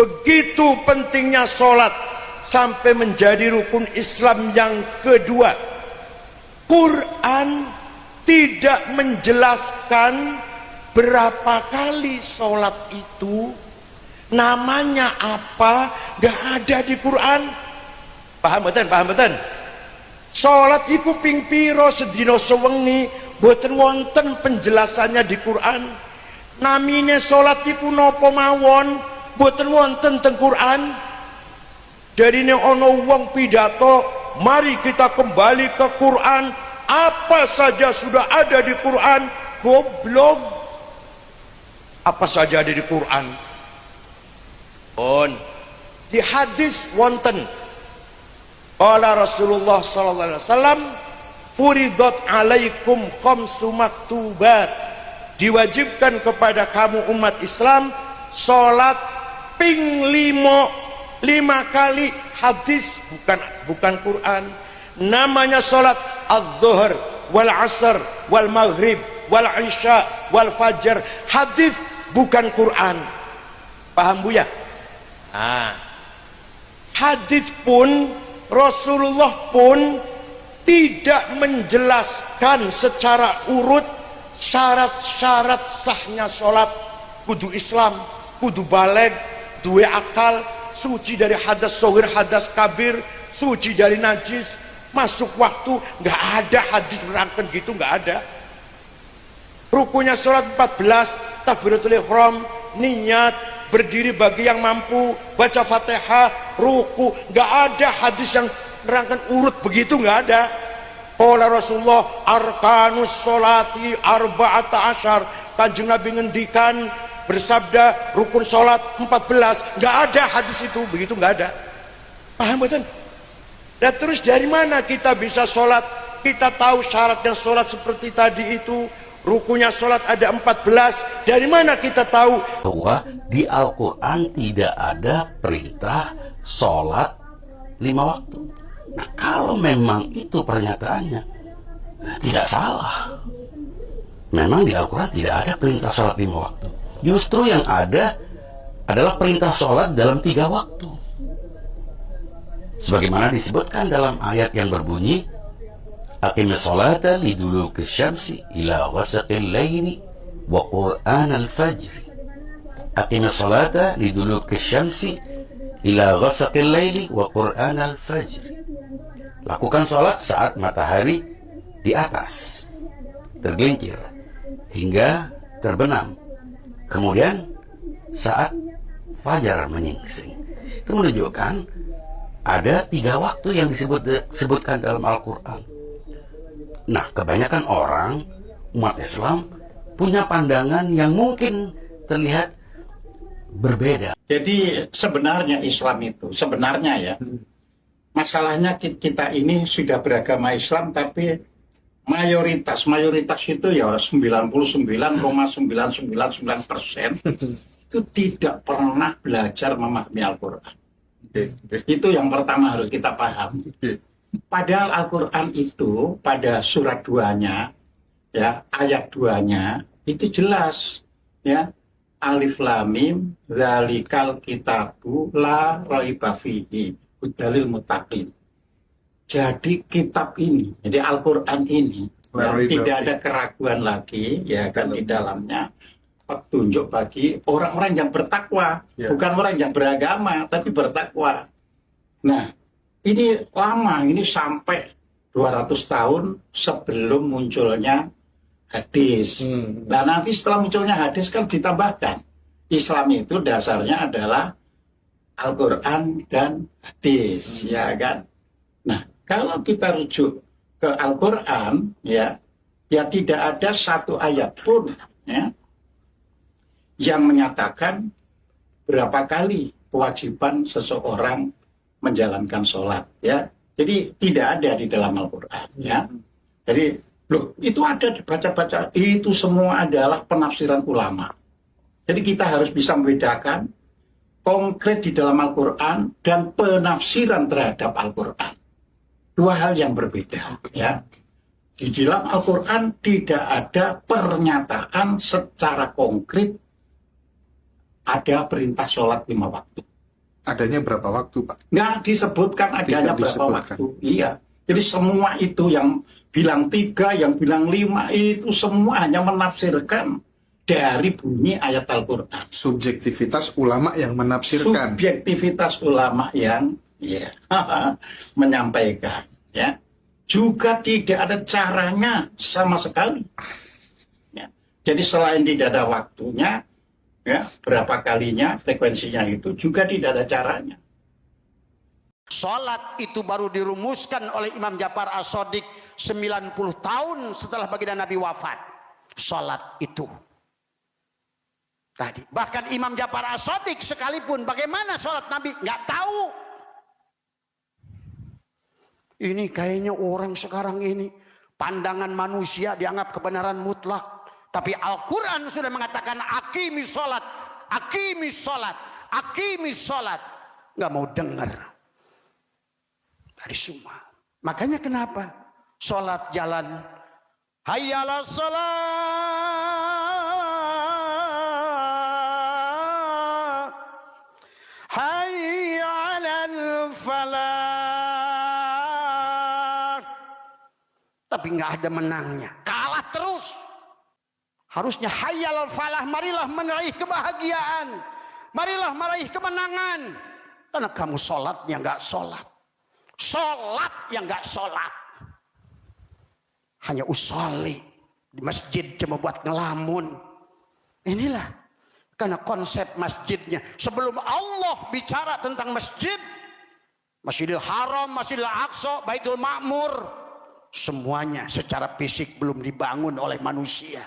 Begitu pentingnya sholat sampai menjadi rukun Islam yang kedua. Quran tidak menjelaskan berapa kali sholat itu, namanya apa, gak ada di Quran. Paham betul? Paham betul? Sholat iku ping piro sedina sewengi, boten wonten penjelasannya di Quran. Namine sholat iku nopo mawon, boten wonten teng Quran. Jadi ini ono wong pidato, mari kita kembali ke Quran. Apa saja sudah ada di Quran. Goblok. Apa saja ada di Quran. Di hadis wonten, qala Rasulullah sallallahu alaihi wasallam, furidat alaikum khamsu maktubat, diwajibkan kepada kamu umat Islam salat ping 5 kali. Hadis, bukan Quran. Namanya salat az-zuhr wal asr wal maghrib wal isya wal fajr. Hadis, bukan Quran. Paham Bu ya? Hadis pun Rasulullah pun tidak menjelaskan secara urut syarat-syarat sahnya sholat. Kudu Islam, kudu baligh, duwe akal, suci dari hadas shogir, hadas kabir, suci dari najis, masuk waktu. Nggak ada hadis menerangkan gitu, nggak ada. Rukunya sholat 14, takbiratul ihram, niat, berdiri bagi yang mampu, baca Fatihah, ruku. Nggak ada hadis yang menerangkan urut begitu, nggak ada. Qala Rasulullah arkanus sholati arba'ata asyar. Kanjeng Nabi ngendikan, bersabda rukun sholat 14. Nggak ada hadis itu, begitu nggak ada. Paham betul? Dan terus dari mana kita bisa sholat? Kita tahu syaratnya sholat seperti tadi itu. Rukunya sholat ada 14. Dari mana kita tahu? Bahwa di Al-Quran tidak ada perintah sholat 5 waktu. Nah, kalau memang itu pernyataannya, tidak salah. Memang di Al-Quran tidak ada perintah sholat 5 waktu. Justru yang ada adalah perintah sholat dalam 3 waktu. Sebagaimana disebutkan dalam ayat yang berbunyi, Aqimis sholata liduluki syamsi ila ghasaqil laili wa qur'anal fajri. Aqimis sholata liduluki syamsi ila ghasaqil laili wa qur'anal fajri. Lakukan sholat saat matahari di atas, tergelincir hingga terbenam. Kemudian saat fajar menyingsing. Itu menunjukkan ada 3 waktu yang disebutkan dalam Al-Quran. Nah, kebanyakan orang, umat Islam, punya pandangan yang mungkin terlihat berbeda. Jadi sebenarnya Islam itu, sebenarnya ya, masalahnya kita ini sudah beragama Islam, tapi mayoritas itu ya 99,999% itu tidak pernah belajar memahami Al-Quran. Itu yang pertama harus kita paham. Padahal Al-Quran itu pada surat 2-nya, ya, ayat 2-nya itu jelas, ya, Alif Lam Mim dzalikal kitabu la raiba fihi hudalil muttaqin. Jadi kitab ini, jadi Al-Quran ini ya, tidak ada keraguan lagi, ya kan, di dalamnya petunjuk bagi orang-orang yang bertakwa, bukan orang yang beragama tapi bertakwa. Nah, ini lama, ini sampai 200 tahun sebelum munculnya hadis. Nah, nanti setelah munculnya hadis kan ditambahkan, Islam itu dasarnya adalah Al-Quran dan hadis, ya kan. Nah, kalau kita rujuk ke Al-Quran, ya tidak ada satu ayat pun, ya, yang menyatakan berapa kali kewajiban seseorang menjalankan sholat, ya. Jadi tidak ada di dalam Al-Quran, ya. Jadi loh, itu ada dibaca-baca, itu semua adalah penafsiran ulama. Jadi kita harus bisa membedakan konkret di dalam Al-Quran dan penafsiran terhadap Al-Quran. 2 hal yang berbeda, ya. Di dalam Al-Quran tidak ada pernyataan secara konkret ada perintah sholat 5 waktu. adanya berapa waktu, Pak? Nggak disebutkan adanya Tidak berapa disebutkan. waktu. Iya. Jadi semua itu yang bilang 3, yang bilang 5 itu semua hanya menafsirkan dari bunyi ayat Al-Quran. Subjektivitas ulama yang menafsirkan. Subjektivitas ulama yang menyampaikan. Ya. Juga tidak ada caranya sama sekali. Ya. Jadi selain tidak ada waktunya, ya, berapa kalinya, frekuensinya itu juga tidak ada caranya. Salat itu baru dirumuskan oleh Imam Ja'far As-Shadiq 90 tahun setelah baginda Nabi wafat. Salat itu tadi. Bahkan Imam Ja'far As-Shadiq sekalipun bagaimana salat Nabi nggak tahu. Ini kayaknya orang sekarang ini pandangan manusia dianggap kebenaran mutlak. Tapi Al-Quran sudah mengatakan aqimis sholat, aqimis sholat, aqimis sholat. Nggak mau dengar dari semua. Makanya kenapa sholat jalan hayya 'alas shalah, hayya 'alal falah, tapi nggak ada menangnya, kalah terus. Harusnya hayyal falah, marilah meraih kebahagiaan, marilah meraih kemenangan. Karena kamu sholatnya nggak sholat, sholat yang nggak sholat, hanya usolli di masjid cuma buat ngelamun. Inilah karena konsep masjidnya. Sebelum Allah bicara tentang masjid, Masjidil Haram, Masjidil Aqsa, Baitul Ma'mur, semuanya secara fisik belum dibangun oleh manusia.